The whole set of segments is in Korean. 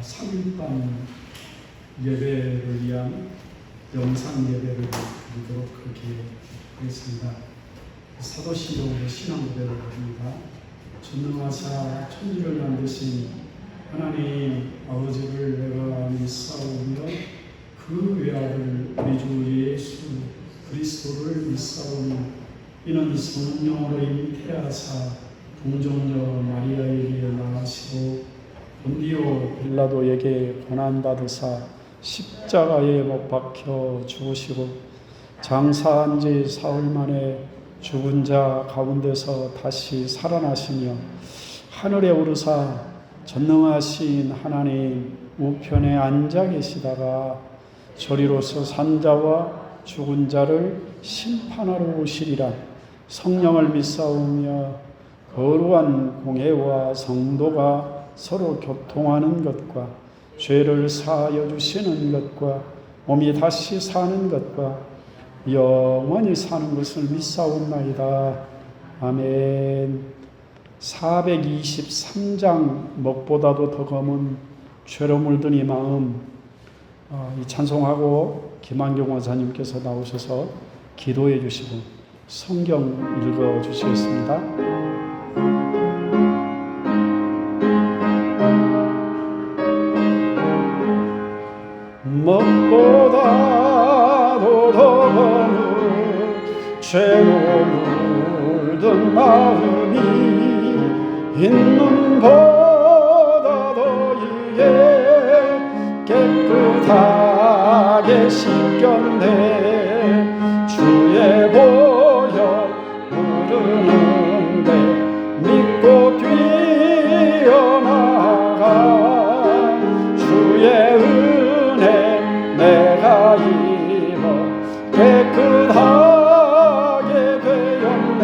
3일반 예배를 위한 영상 예배를 드리도록 그렇게 하겠습니다. 사도신경으로 신앙고백을 합니다. 전능하사 천지를 만드신 하나님 아버지를 내가 믿사오며 그 외아들 우리 주 예수 그리스도를 믿사오니 이는 성령으로 잉태하사 동정녀 마리아에게 나으시고 본디오 빌라도에게 고난받으사 십자가에 못 박혀 죽으시고 장사한 지 사흘 만에 죽은 자 가운데서 다시 살아나시며 하늘에 오르사 전능하신 하나님 우편에 앉아 계시다가 저리로서 산자와 죽은 자를 심판하러 오시리라. 성령을 믿사오며 거룩한 공회와 성도가 서로 교통하는 것과 죄를 사하여 주시는 것과 몸이 다시 사는 것과 영원히 사는 것을 믿사옵나이다. 아멘. 423장 먹보다도 더 검은 죄로 물든 이 마음, 이 찬송하고 김한경 원사님께서 나오셔서 기도해 주시고 성경 읽어 주시겠습니다. 먹보다도 더 검은 죄로 물든 마음이 흰눈보다도 이게 깨끗하게 씻겼네. 주의 보혈 흐르는데 믿고 뛰어나가 주의 은혜 내가 입어 깨끗하게 되었네.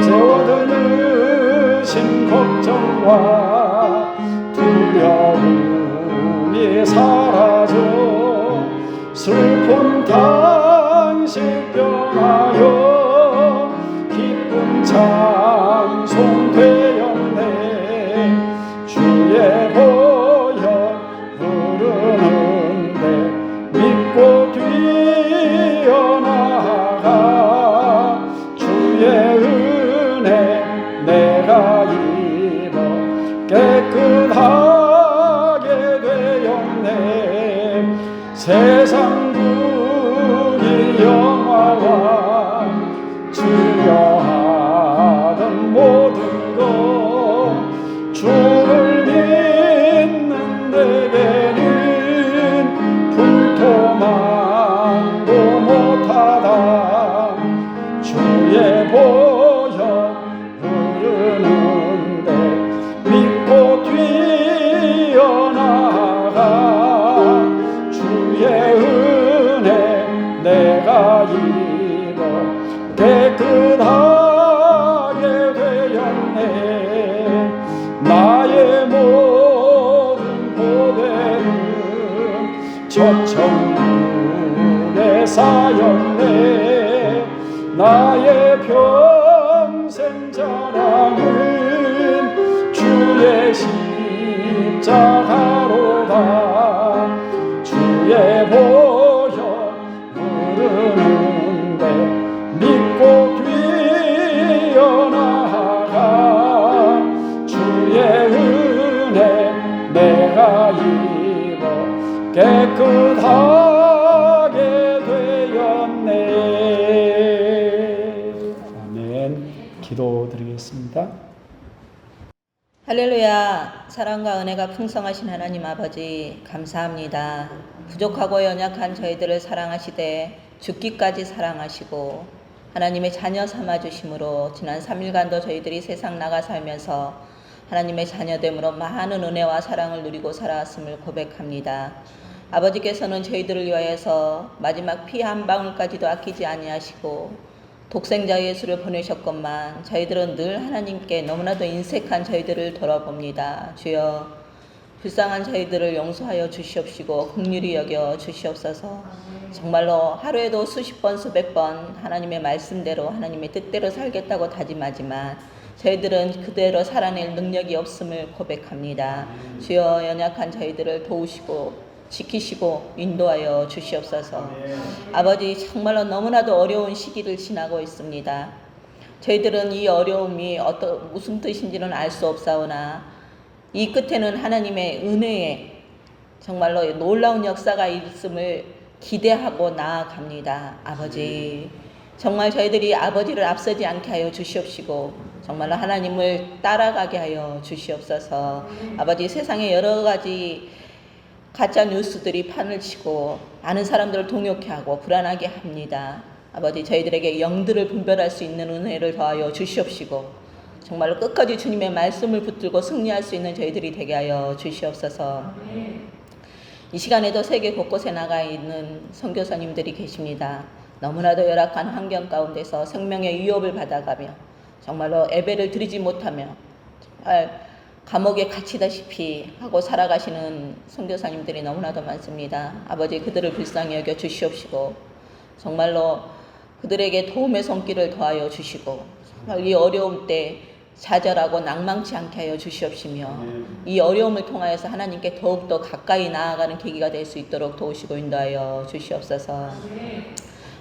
재워드신 걱정과 두려움이 사라져 슬픔 탄식 변하여 기쁨 찬송 되었네. 주의 보혈 흐르는데 믿고 뛰어나가 주의 은혜 내가 입어 깨끗하게 되었네. 세상 국이 영화와 즐겨하던 모든 것 주를 믿는 데게는 불토만도 못하다. 주의 보혈 흐르는데 믿고 뛰어나가 주의 은혜 내가 입어 깨끗하게 되었네. 나의 모든 고백은 저 천국에 쌓였네. 나의 평생 자랑은 주의 십자가로다. 주의 보혈 흐르는데 믿고 뛰어나가 주의 은혜 내가 입어 깨끗하게 되었네. 아멘. 기도드리겠습니다. 할렐루야. 사랑과 은혜가 풍성하신 하나님 아버지 감사합니다. 부족하고 연약한 저희들을 사랑하시되 죽기까지 사랑하시고 하나님의 자녀 삼아주심으로 지난 3일간도 저희들이 세상 나가 살면서 하나님의 자녀됨으로 많은 은혜와 사랑을 누리고 살아왔음을 고백합니다. 아버지께서는 저희들을 위하여서 마지막 피 한 방울까지도 아끼지 아니하시고 독생자 예수를 보내셨건만 저희들은 늘 하나님께 너무나도 인색한 저희들을 돌아봅니다. 주여, 불쌍한 저희들을 용서하여 주시옵시고 긍휼히 여겨 주시옵소서. 정말로 하루에도 수십 번 수백 번 하나님의 말씀대로 하나님의 뜻대로 살겠다고 다짐하지만 저희들은 그대로 살아낼 능력이 없음을 고백합니다. 주여 연약한 저희들을 도우시고 지키시고 인도하여 주시옵소서. 아버지 정말로 너무나도 어려운 시기를 지나고 있습니다. 저희들은 이 어려움이 무슨 뜻인지는 알 수 없사오나 이 끝에는 하나님의 은혜에 정말로 놀라운 역사가 있음을 기대하고 나아갑니다. 아버지 정말 저희들이 아버지를 앞서지 않게 하여 주시옵시고 정말로 하나님을 따라가게 하여 주시옵소서. 아버지 세상에 여러 가지 가짜 뉴스들이 판을 치고 많은 사람들을 동요케 하고 불안하게 합니다. 아버지 저희들에게 영들을 분별할 수 있는 은혜를 더하여 주시옵시고 정말로 끝까지 주님의 말씀을 붙들고 승리할 수 있는 저희들이 되게 하여 주시옵소서. 이 시간에도 세계 곳곳에 나가 있는 선교사님들이 계십니다. 너무나도 열악한 환경 가운데서 생명의 위협을 받아가며 정말로 예배를 드리지 못하며 정말 감옥에 갇히다시피 하고 살아가시는 선교사님들이 너무나도 많습니다. 아버지 그들을 불쌍히 여겨 주시옵시고 정말로 그들에게 도움의 손길을 더하여 주시고 정말 이 어려움 때 좌절하고 낭망치 않게 하여 주시옵시며 이 어려움을 통하여서 하나님께 더욱더 가까이 나아가는 계기가 될 수 있도록 도우시고 인도하여 주시옵소서.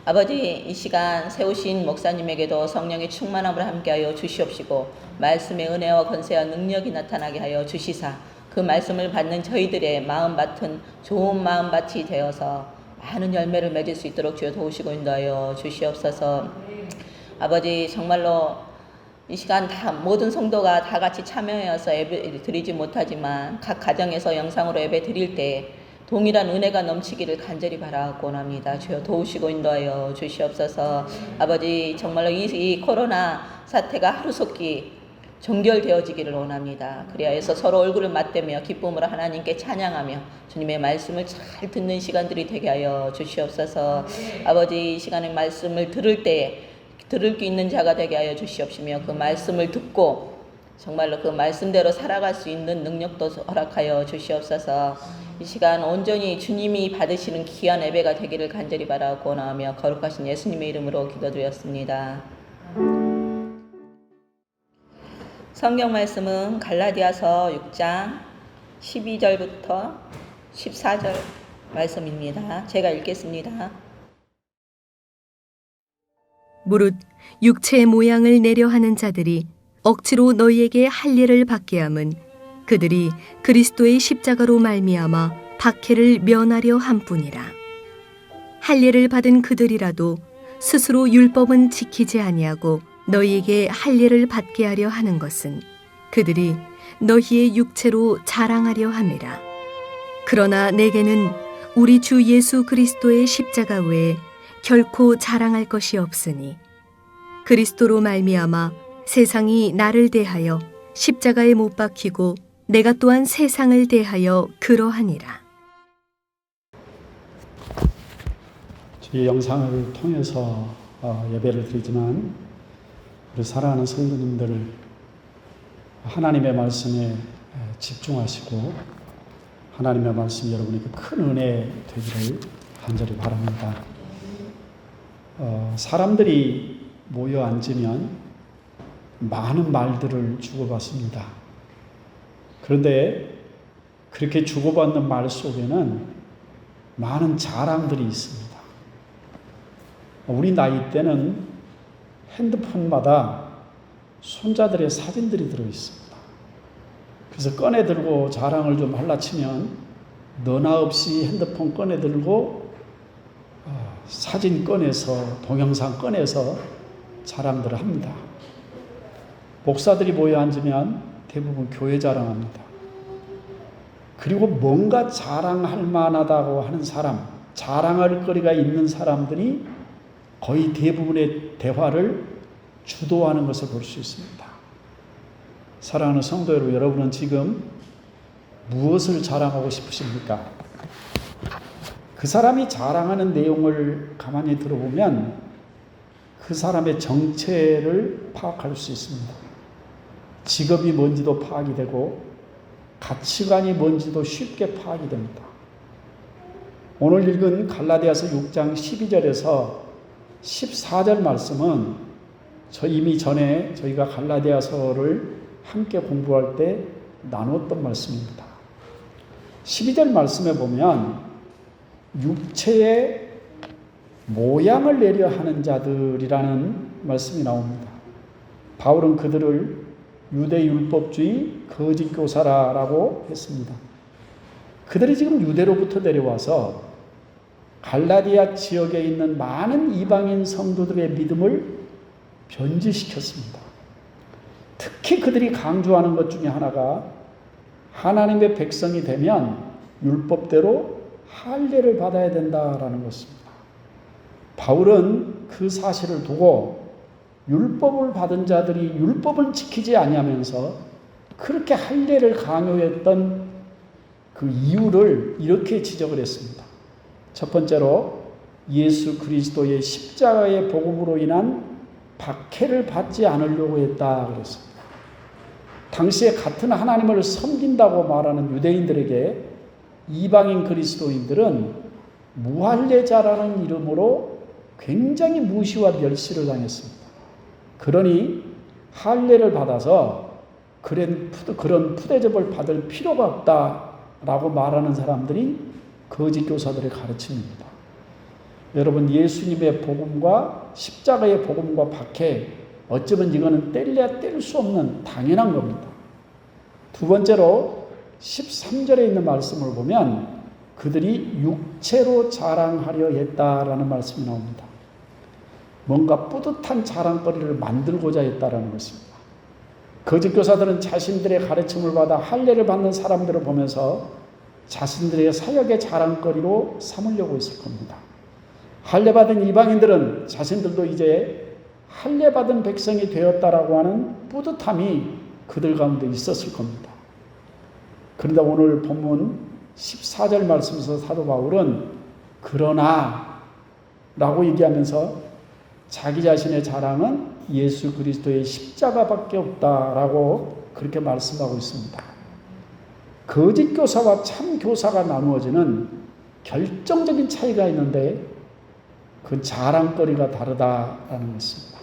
아버지 이 시간 세우신 목사님에게도 성령의 충만함을 함께하여 주시옵시고 말씀의 은혜와 권세와 능력이 나타나게 하여 주시사 그 말씀을 받는 저희들의 마음밭은 좋은 마음밭이 되어서 많은 열매를 맺을 수 있도록 주여 도우시고 인도하여 주시옵소서. 아버지 정말로 이 시간 다 모든 성도가 다 같이 참여해서 예배 드리지 못하지만 각 가정에서 영상으로 예배 드릴 때 동일한 은혜가 넘치기를 간절히 바라곤 합니다. 주여 도우시고 인도하여 주시옵소서. 아버지 정말로 이 코로나 사태가 하루속히 종결되어지기를 원합니다. 그리하여서 서로 얼굴을 맞대며 기쁨으로 하나님께 찬양하며 주님의 말씀을 잘 듣는 시간들이 되게 하여 주시옵소서. 아버지 이 시간에 말씀을 들을 때 들을 수 있는 자가 되게 하여 주시옵시며 그 말씀을 듣고 정말로 그 말씀대로 살아갈 수 있는 능력도 허락하여 주시옵소서. 이 시간 온전히 주님이 받으시는 귀한 예배가 되기를 간절히 바라고 나오며 거룩하신 예수님의 이름으로 기도드렸습니다. 성경 말씀은 갈라디아서 6장 12절부터 14절 말씀입니다. 제가 읽겠습니다. 무릇 육체의 모양을 내려 하는 자들이 억지로 너희에게 할례를 받게 함은 그들이 그리스도의 십자가로 말미암아 박해를 면하려 함뿐이라. 할례를 받은 그들이라도 스스로 율법은 지키지 아니하고 너희에게 할례를 받게 하려 하는 것은 그들이 너희의 육체로 자랑하려 함이라. 그러나 내게는 우리 주 예수 그리스도의 십자가 외에 결코 자랑할 것이 없으니 그리스도로 말미암아 세상이 나를 대하여 십자가에 못 박히고 내가 또한 세상을 대하여 그러하니라. 이 영상을 통해서 예배를 드리지만 우리 사랑하는 성도님들 하나님의 말씀에 집중하시고 하나님의 말씀이 여러분에게 큰 은혜 되기를 간절히 바랍니다. 사람들이 모여 앉으면 많은 말들을 주고받습니다. 그런데 그렇게 주고받는 말 속에는 많은 자랑들이 있습니다. 우리 나이 때는 핸드폰마다 손자들의 사진들이 들어있습니다. 그래서 꺼내 들고 자랑을 좀 하려 치면 너나 없이 핸드폰 꺼내 들고 사진 꺼내서 동영상 꺼내서 자랑들을 합니다. 목사들이 모여 앉으면 대부분 교회 자랑합니다. 그리고 뭔가 자랑할 만하다고 하는 사람, 자랑할 거리가 있는 사람들이 거의 대부분의 대화를 주도하는 것을 볼 수 있습니다. 사랑하는 성도 여러분, 여러분은 지금 무엇을 자랑하고 싶으십니까? 그 사람이 자랑하는 내용을 가만히 들어보면 그 사람의 정체를 파악할 수 있습니다. 직업이 뭔지도 파악이 되고 가치관이 뭔지도 쉽게 파악이 됩니다. 오늘 읽은 갈라디아서 6장 12절에서 14절 말씀은 이미 전에 저희가 갈라디아서를 함께 공부할 때 나눴던 말씀입니다. 12절 말씀에 보면 육체의 모양을 내려 하는 자들이라는 말씀이 나옵니다. 바울은 그들을 유대율법주의 거짓교사라고 했습니다. 그들이 지금 유대로부터 내려와서 갈라디아 지역에 있는 많은 이방인 성도들의 믿음을 변질시켰습니다. 특히 그들이 강조하는 것 중에 하나가 하나님의 백성이 되면 율법대로 할례를 받아야 된다라는 것입니다. 바울은 그 사실을 두고 율법을 받은 자들이 율법을 지키지 아니하면서 그렇게 할례를 강요했던 그 이유를 이렇게 지적을 했습니다. 첫 번째로 예수 그리스도의 십자가의 복음으로 인한 박해를 받지 않으려고 했다 그랬습니다. 당시에 같은 하나님을 섬긴다고 말하는 유대인들에게 이방인 그리스도인들은 무할례자라는 이름으로 굉장히 무시와 멸시를 당했습니다. 그러니 할례를 받아서 그런 푸대접을 받을 필요가 없다라고 말하는 사람들이 거짓 교사들의 가르침입니다. 여러분, 예수님의 복음과 십자가의 복음과 박해, 어쩌면 이거는 뗄래야 뗄 수 없는 당연한 겁니다. 두 번째로 13절에 있는 말씀을 보면 그들이 육체로 자랑하려 했다라는 말씀이 나옵니다. 뭔가 뿌듯한 자랑거리를 만들고자 했다라는 것입니다. 거짓 교사들은 자신들의 가르침을 받아 할례를 받는 사람들을 보면서 자신들의 사역의 자랑거리로 삼으려고 했을 겁니다. 할례 받은 이방인들은 자신들도 이제 할례 받은 백성이 되었다라고 하는 뿌듯함이 그들 가운데 있었을 겁니다. 그런데 오늘 본문 14절 말씀에서 사도 바울은 그러나 라고 얘기하면서 자기 자신의 자랑은 예수 그리스도의 십자가밖에 없다라고 그렇게 말씀하고 있습니다. 거짓 교사와 참 교사가 나누어지는 결정적인 차이가 있는데 그 자랑거리가 다르다라는 것입니다.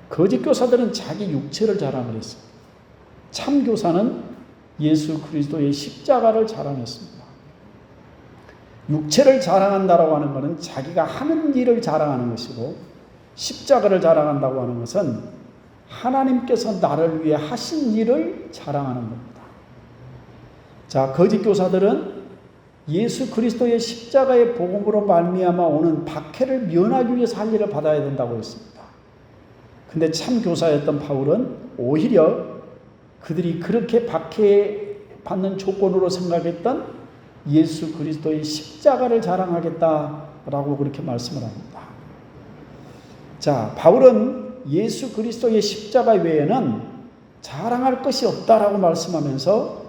거짓 교사들은 자기 육체를 자랑을 했습니다. 참 교사는 예수 그리스도의 십자가를 자랑했습니다. 육체를 자랑한다라고 하는 것은 자기가 하는 일을 자랑하는 것이고 십자가를 자랑한다고 하는 것은 하나님께서 나를 위해 하신 일을 자랑하는 겁니다. 자, 거짓 교사들은 예수 그리스도의 십자가의 복음으로 말미암아 오는 박해를 면하기 위해서 할례를 받아야 된다고 했습니다. 근데 참 교사였던 바울은 오히려 그들이 그렇게 박해받는 조건으로 생각했던 예수 그리스도의 십자가를 자랑하겠다라고 그렇게 말씀을 합니다. 자, 바울은 예수 그리스도의 십자가 외에는 자랑할 것이 없다라고 말씀하면서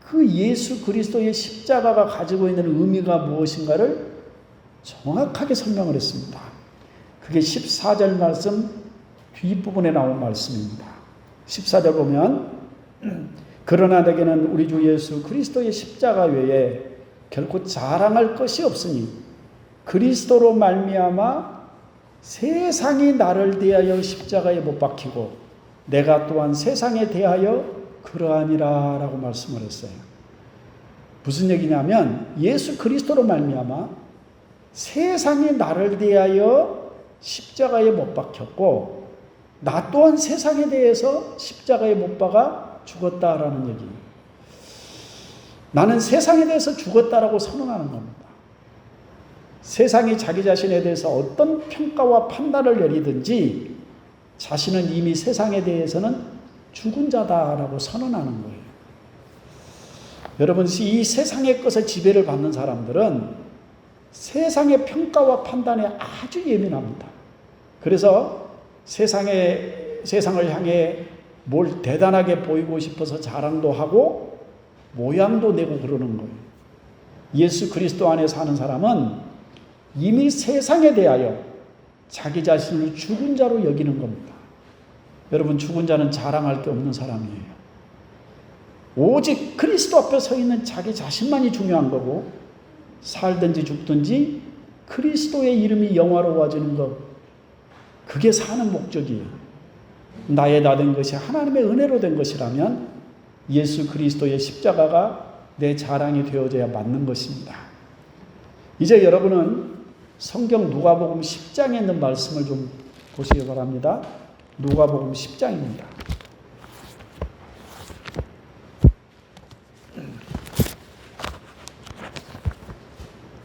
그 예수 그리스도의 십자가가 가지고 있는 의미가 무엇인가를 정확하게 설명을 했습니다. 그게 14절 말씀 뒷부분에 나온 말씀입니다. 14절 보면 그러나 내게는 우리 주 예수 그리스도의 십자가 외에 결코 자랑할 것이 없으니 그리스도로 말미암아 세상이 나를 대하여 십자가에 못 박히고 내가 또한 세상에 대하여 그러하니라 라고 말씀을 했어요. 무슨 얘기냐면 예수 그리스도로 말미암아 세상이 나를 대하여 십자가에 못 박혔고 나 또한 세상에 대해서 십자가에 못 박아 죽었다라는 얘기. 나는 세상에 대해서 죽었다라고 선언하는 겁니다. 세상이 자기 자신에 대해서 어떤 평가와 판단을 내리든지 자신은 이미 세상에 대해서는 죽은 자다라고 선언하는 거예요. 여러분, 이 세상의 것에 지배를 받는 사람들은 세상의 평가와 판단에 아주 예민합니다. 그래서 세상을 향해 뭘 대단하게 보이고 싶어서 자랑도 하고 모양도 내고 그러는 거예요. 예수 그리스도 안에 사는 사람은 이미 세상에 대하여 자기 자신을 죽은 자로 여기는 겁니다. 여러분, 죽은 자는 자랑할 게 없는 사람이에요. 오직 그리스도 앞에 서 있는 자기 자신만이 중요한 거고 살든지 죽든지 그리스도의 이름이 영화로워지는 것, 그게 사는 목적이에요. 나의 나 된 것이 하나님의 은혜로 된 것이라면 예수 그리스도의 십자가가 내 자랑이 되어져야 맞는 것입니다. 이제 여러분은 성경 누가복음 10장에 있는 말씀을 좀 보시기 바랍니다. 누가복음 10장입니다.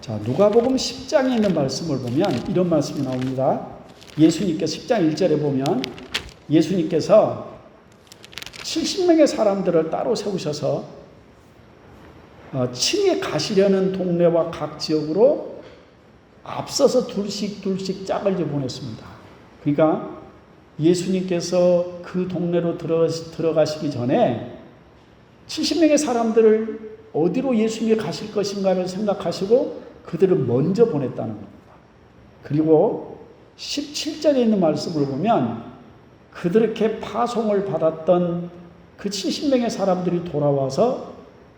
자, 누가복음 10장에 있는 말씀을 보면 이런 말씀이 나옵니다. 예수님께서 10장 1절에 보면 예수님께서 70명의 사람들을 따로 세우셔서 친히 가시려는 동네와 각 지역으로 앞서서 둘씩 짝을 보냈습니다. 그러니까 예수님께서 그 동네로 들어가시기 전에 70명의 사람들을 어디로 예수님이 가실 것인가를 생각하시고 그들을 먼저 보냈다는 겁니다. 그리고 17절에 있는 말씀을 보면 그들에게 파송을 받았던 그 70명의 사람들이 돌아와서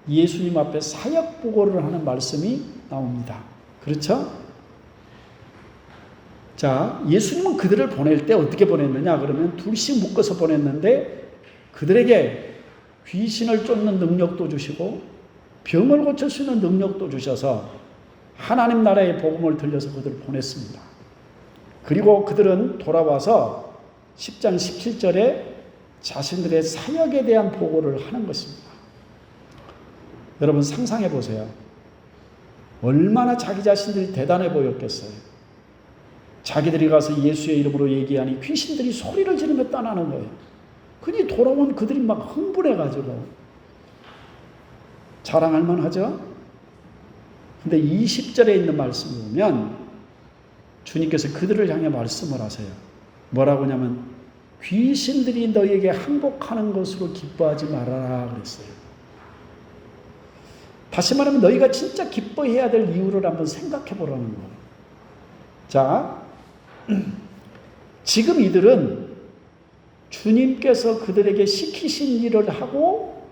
예수님 앞에 사역 보고를 하는 말씀이 나옵니다. 그렇죠? 자, 예수님은 그들을 보낼 때 어떻게 보냈느냐? 그러면 둘씩 묶어서 보냈는데 그들에게 귀신을 쫓는 능력도 주시고 병을 고칠 수 있는 능력도 주셔서 하나님 나라의 복음을 들려서 그들을 보냈습니다. 그리고 그들은 돌아와서 10장 17절에 자신들의 사역에 대한 보고를 하는 것입니다. 여러분 상상해 보세요. 얼마나 자기 자신들이 대단해 보였겠어요. 자기들이 가서 예수의 이름으로 얘기하니 귀신들이 소리를 지르며 떠나는 거예요. 그니 돌아온 그들이 막 흥분해가지고 자랑할 만하죠? 근데 20절에 있는 말씀을 보면 주님께서 그들을 향해 말씀을 하세요. 뭐라고 하냐면 귀신들이 너희에게 항복하는 것으로 기뻐하지 말아라 그랬어요. 다시 말하면 너희가 진짜 기뻐해야 될 이유를 한번 생각해 보라는 거예요. 자, 지금 이들은 주님께서 그들에게 시키신 일을 하고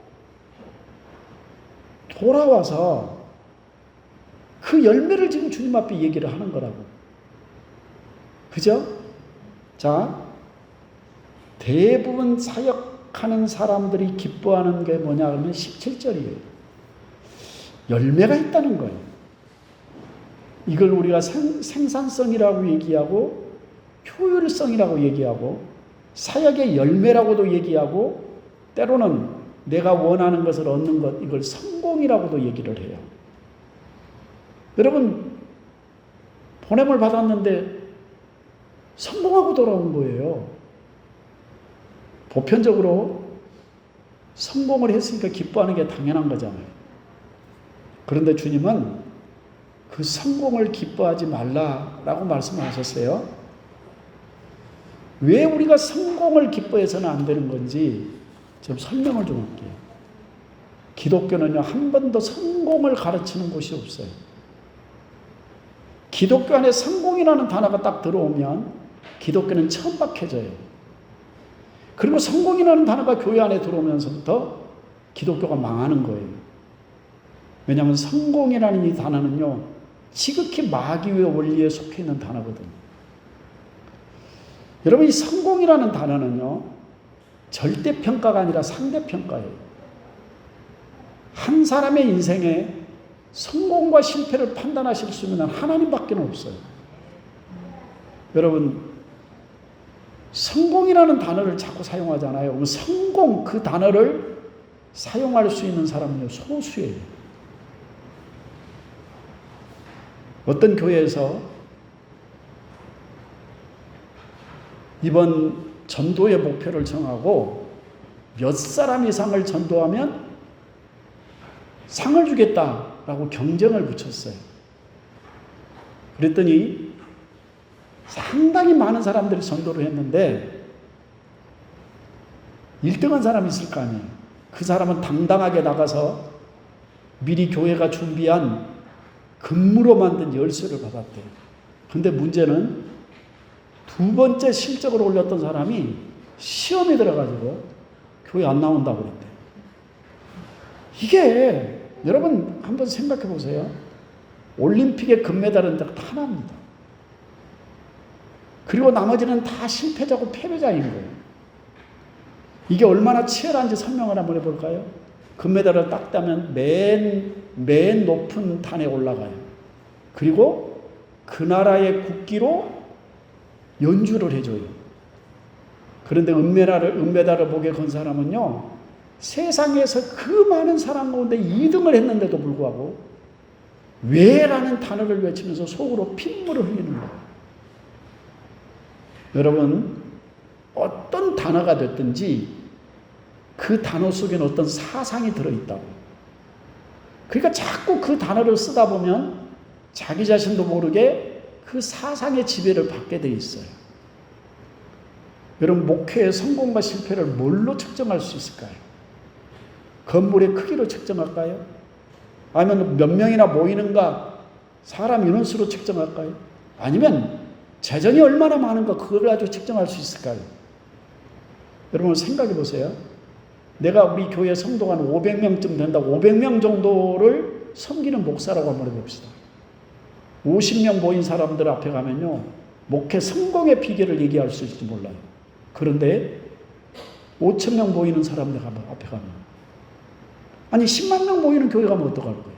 돌아와서 그 열매를 지금 주님 앞에 얘기를 하는 거라고. 그죠? 자, 대부분 사역하는 사람들이 기뻐하는 게 뭐냐 하면 17절이에요. 열매가 있다는 거예요. 이걸 우리가 생산성이라고 얘기하고 효율성이라고 얘기하고 사역의 열매라고도 얘기하고 때로는 내가 원하는 것을 얻는 것 이걸 성공이라고도 얘기를 해요. 여러분 보냄을 받았는데 성공하고 돌아온 거예요. 보편적으로 성공을 했으니까 기뻐하는 게 당연한 거잖아요. 그런데 주님은 그 성공을 기뻐하지 말라라고 말씀을 하셨어요. 왜 우리가 성공을 기뻐해서는 안 되는 건지 좀 설명을 좀 할게요. 기독교는요, 한 번도 성공을 가르치는 곳이 없어요. 기독교 안에 성공이라는 단어가 딱 들어오면 기독교는 천박해져요. 그리고 성공이라는 단어가 교회 안에 들어오면서부터 기독교가 망하는 거예요. 왜냐하면 성공이라는 이 단어는요, 지극히 마귀의 원리에 속해 있는 단어거든요. 여러분, 이 성공이라는 단어는요, 절대평가가 아니라 상대평가예요. 한 사람의 인생에 성공과 실패를 판단하실 수 있는 하나님밖에 없어요. 여러분, 성공이라는 단어를 자꾸 사용하잖아요. 성공, 그 단어를 사용할 수 있는 사람은요, 소수예요. 어떤 교회에서 이번 전도의 목표를 정하고 몇 사람 이상을 전도하면 상을 주겠다라고 경쟁을 붙였어요. 그랬더니 상당히 많은 사람들이 전도를 했는데 1등한 사람이 있을 거 아니에요. 그 사람은 당당하게 나가서 미리 교회가 준비한 금으로 만든 열쇠를 받았대요. 근데 문제는 두 번째 실적을 올렸던 사람이 시험에 들어가지고 교회 안 나온다고 그랬대요. 이게 여러분 한번 생각해 보세요. 올림픽의 금메달은 딱 하나입니다. 그리고 나머지는 다 실패자고 패배자인 거예요. 이게 얼마나 치열한지 설명을 한번 해볼까요? 금메달을 딱 따면 맨 높은 단에 올라가요. 그리고 그 나라의 국기로 연주를 해줘요. 그런데 은메달을 목에 건 사람은요, 세상에서 그 많은 사람 가운데 2등을 했는데도 불구하고 왜라는 단어를 외치면서 속으로 핏물을 흘리는 거예요. 여러분, 어떤 단어가 됐든지 그 단어 속에는 어떤 사상이 들어있다고. 그러니까 자꾸 그 단어를 쓰다 보면 자기 자신도 모르게 그 사상의 지배를 받게 돼 있어요. 여러분, 목회의 성공과 실패를 뭘로 측정할 수 있을까요? 건물의 크기로 측정할까요? 아니면 몇 명이나 모이는가, 사람 인원수로 측정할까요? 아니면 재정이 얼마나 많은가, 그걸 가지고 측정할 수 있을까요? 여러분 생각해 보세요. 내가 우리 교회 성도가 한 500명쯤 된다. 500명 정도를 섬기는 목사라고 한번 해봅시다. 50명 모인 사람들 앞에 가면요, 목회 성공의 비결을 얘기할 수 있을지 몰라요. 그런데 5,000명 모이는 사람들 앞에 가면, 아니 10만 명 모이는 교회 가면 어떡할 거예요?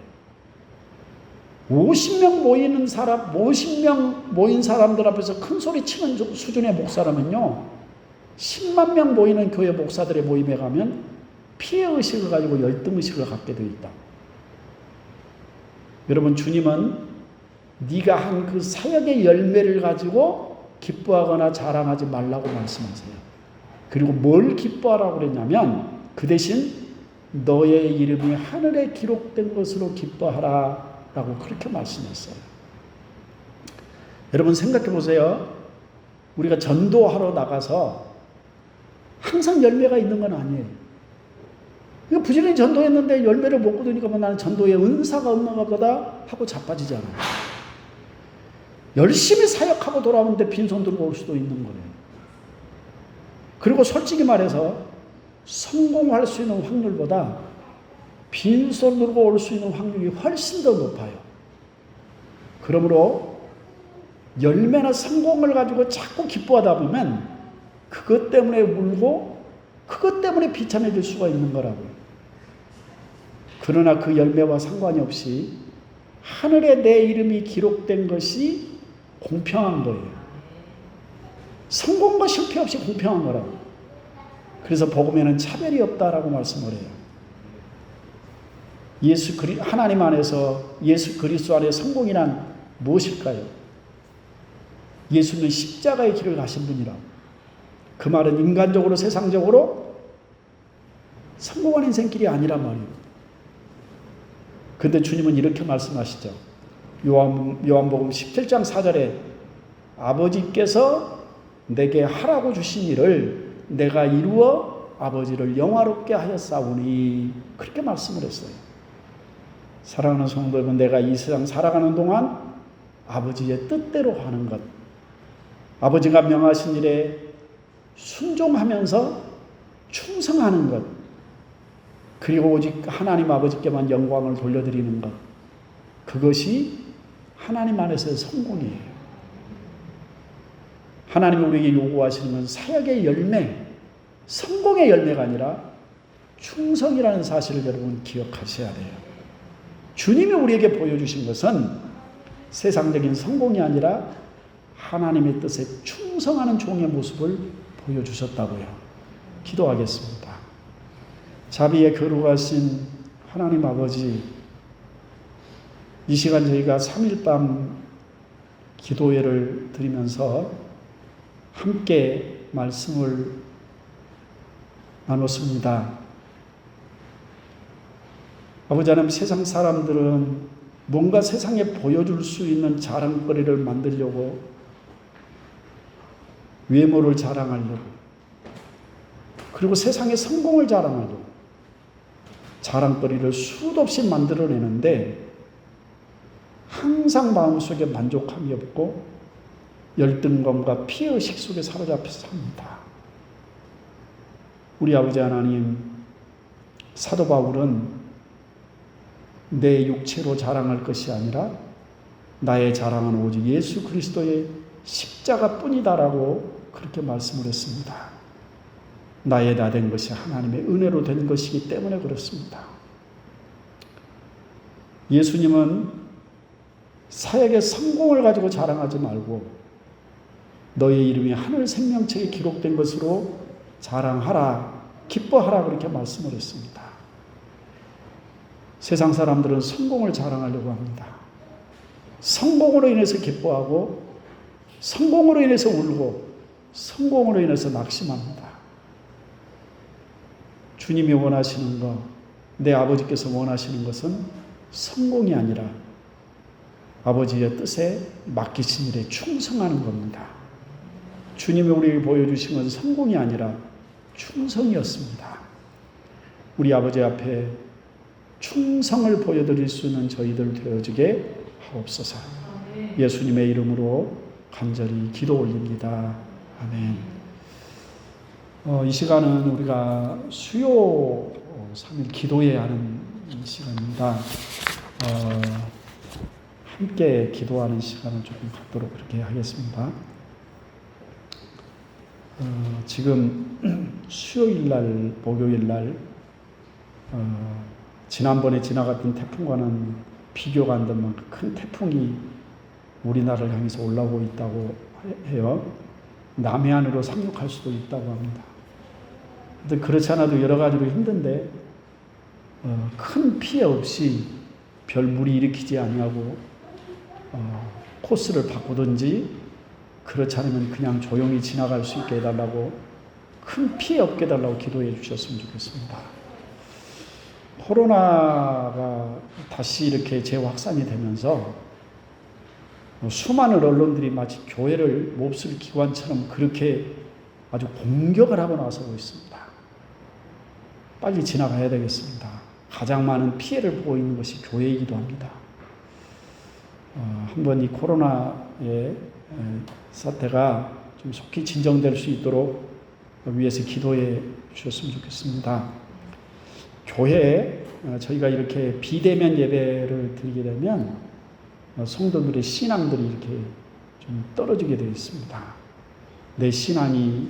50명 모인 사람들 앞에서 큰 소리 치는 수준의 목사라면요, 10만 명 모이는 교회 목사들의 모임에 가면 피해의식을 가지고 열등의식을 갖게 되어 있다. 여러분, 주님은 네가 한 그 사역의 열매를 가지고 기뻐하거나 자랑하지 말라고 말씀하세요. 그리고 뭘 기뻐하라고 그랬냐면, 그 대신 너의 이름이 하늘에 기록된 것으로 기뻐하라 라고 그렇게 말씀했어요. 여러분 생각해 보세요. 우리가 전도하러 나가서 항상 열매가 있는 건 아니에요. 부지런히 전도했는데 열매를 못 거두니까 나는 전도에 은사가 없는가 보다 하고 자빠지잖아요. 열심히 사역하고 돌아오는데 빈손 들고 올 수도 있는 거예요. 그리고 솔직히 말해서 성공할 수 있는 확률보다 빈손 들고 올 수 있는 확률이 훨씬 더 높아요. 그러므로 열매나 성공을 가지고 자꾸 기뻐하다 보면 그것 때문에 울고 그것 때문에 비참해질 수가 있는 거라고요. 그러나 그 열매와 상관이 없이 하늘에 내 이름이 기록된 것이 공평한 거예요. 성공과 실패 없이 공평한 거라고. 그래서 복음에는 차별이 없다라고 말씀을 해요. 하나님 안에서 예수 그리스도 안에 성공이란 무엇일까요? 예수는 십자가의 길을 가신 분이라고. 그 말은 인간적으로 세상적으로 성공한 인생길이 아니란 말이에요. 그런데 주님은 이렇게 말씀하시죠. 요한복음 17장 4절에 아버지께서 내게 하라고 주신 일을 내가 이루어 아버지를 영화롭게 하였사오니, 그렇게 말씀을 했어요. 사랑하는 성도 여러분, 내가 이 세상 살아가는 동안 아버지의 뜻대로 하는 것, 아버지가 명하신 일에 순종하면서 충성하는 것, 그리고 오직 하나님 아버지께만 영광을 돌려드리는 것, 그것이 하나님 안에서의 성공이에요. 하나님이 우리에게 요구하시는 건 사역의 열매, 성공의 열매가 아니라 충성이라는 사실을 여러분 기억하셔야 돼요. 주님이 우리에게 보여주신 것은 세상적인 성공이 아니라 하나님의 뜻에 충성하는 종의 모습을 보여주셨다고요. 기도하겠습니다. 자비에 거룩하신 하나님 아버지, 이 시간 저희가 3일 밤 기도회를 드리면서 함께 말씀을 나눴습니다. 아버지 하나님, 세상 사람들은 뭔가 세상에 보여줄 수 있는 자랑거리를 만들려고, 외모를 자랑하려고, 그리고 세상의 성공을 자랑하려고 자랑거리를 수도 없이 만들어내는데 항상 마음속에 만족함이 없고 열등감과 피해의식 속에 사로잡혀서 삽니다. 우리 아버지 하나님, 사도 바울은 내 육체로 자랑할 것이 아니라 나의 자랑은 오직 예수 그리스도의 십자가뿐이다라고 그렇게 말씀을 했습니다. 나의 나 된 것이 하나님의 은혜로 된 것이기 때문에 그렇습니다. 예수님은 사역의 성공을 가지고 자랑하지 말고 너의 이름이 하늘 생명책에 기록된 것으로 자랑하라, 기뻐하라 그렇게 말씀을 했습니다. 세상 사람들은 성공을 자랑하려고 합니다. 성공으로 인해서 기뻐하고 성공으로 인해서 울고 성공으로 인해서 낙심합니다. 주님이 원하시는 것, 내 아버지께서 원하시는 것은 성공이 아니라 아버지의 뜻에 맡기신 일에 충성하는 겁니다. 주님이 우리에게 보여주신 것은 성공이 아니라 충성이었습니다. 우리 아버지 앞에 충성을 보여드릴 수 있는 저희들 되어지게 하옵소서. 예수님의 이름으로 간절히 기도 올립니다. 아멘. 이 시간은 우리가 수요 3일 기도해야 하는 시간입니다. 함께 기도하는 시간을 조금 갖도록 그렇게 하겠습니다. 지금 수요일 날, 목요일 날 지난번에 지나갔던 태풍과는 비교가 안 될 만큼 큰 태풍이 우리나라를 향해서 올라오고 있다고 해요. 남해안으로 상륙할 수도 있다고 합니다. 근데 그렇지 않아도 여러 가지로 힘든데 큰 피해 없이 별 무리 일으키지 아니하고 코스를 바꾸든지 그렇지 않으면 그냥 조용히 지나갈 수 있게 해달라고, 큰 피해 없게 해달라고 기도해 주셨으면 좋겠습니다. 코로나가 다시 이렇게 재확산이 되면서 수많은 언론들이 마치 교회를 몹쓸 기관처럼 그렇게 아주 공격을 하고 나서고 있습니다. 빨리 지나가야 되겠습니다. 가장 많은 피해를 보고 있는 것이 교회이기도 합니다. 한번 이 코로나의 사태가 좀 속히 진정될 수 있도록 위에서 기도해 주셨으면 좋겠습니다. 교회에 저희가 이렇게 비대면 예배를 드리게 되면 성도들의 신앙들이 이렇게 좀 떨어지게 되어 있습니다. 내 신앙이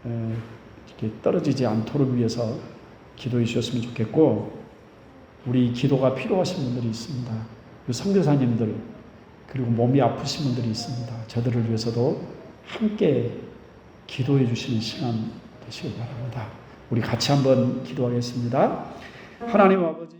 이렇게 떨어지지 않도록 위해서 기도해 주셨으면 좋겠고, 우리 기도가 필요하신 분들이 있습니다. 선교사님들, 그리고 몸이 아프신 분들이 있습니다. 저들을 위해서도 함께 기도해 주시는 시간 되시길 바랍니다. 우리 같이 한번 기도하겠습니다. 하나님 아버지,